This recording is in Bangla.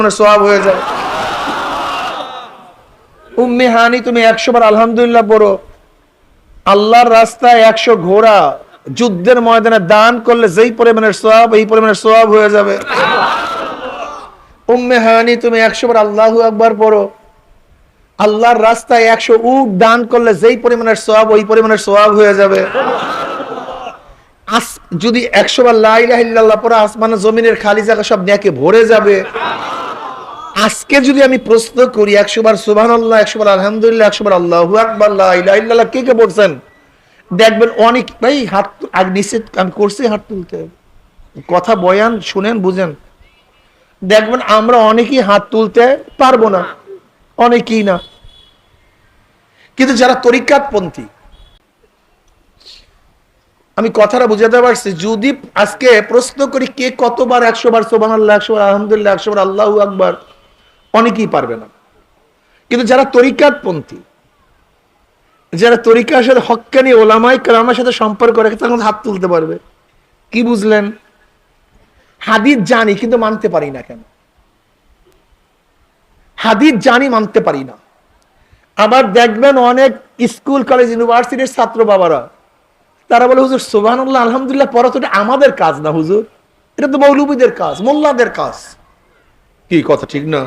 সওয়াব হয়ে যাবে। উম্মে হানি তুমি 100 বার আলহামদুলিল্লাহ পড়ো, আল্লাহর রাস্তায় 100 ঘোড়া যুদ্ধের ময়দানে দান করলে যেই পরিমাণের সওয়াব এই পরিমাণের সওয়াব হয়ে যাবে। উম্মে হানি তুমি 100 বার আল্লাহু আকবার পড়ো, আল্লাহর রাস্তায় 100 উট দান করলে যেই পরিমাণের সওয়াব ওই পরিমাণের সওয়াব হয়ে যাবে। যদি 100 বার লা ইলাহা ইল্লাল্লাহ পড়ো, আসমানের জমিনের খালি জায়গা সব নেকে ভরে যাবে। আজকে যদি আমি প্রশ্ন করি 100 বার সুবহানাল্লাহ, 100 বার আলহামদুলিল্লাহ, 100 বার আল্লাহু আকবার, লা ইলাহা ইল্লাল্লাহ কে কে বলছেন দেখবেন অনেক ভাই হাত আগে নিচে আমি করছি, হাত তুলতে কথা বয়ান শুনেন বুঝেন, দেখবেন আমরা অনেকেই হাত তুলতে পারবো না, অনেকেই না। কিন্তু যারা তরিকাতপন্থী, আমি কথাটা বুঝাতে পারছি, যদি আজকে প্রশ্ন করি কে কতবার 100 বার সুবহানাল্লাহ, 100 বার আলহামদুলিল্লাহ, 100 বার আল্লাহু আকবার, অনেকেই পারবে না। কিন্তু যারা তরিকাতপন্থী, যারা তরিকার সাথে হক্কানি ওলামায়ে কেরামের সাথে সম্পর্ক রাখে, তখন হাত তুলতে পারবে। কি বুঝলেন? হাদিস জানি কিন্তু মানতে পারি না। কেন হাদিস জানি মানতে পারি না? আবার দেখবেন অনেক স্কুল কলেজ ইউনিভার্সিটির ছাত্র বাবারা তারা বলে হুজুর সুবহানাল্লাহ আলহামদুলিল্লাহ পড়া তো আমাদের কাজ না হুজুর, এটা তো মৌলবীদের কাজ, মোল্লাদের কাজ। কি কথা ঠিক না?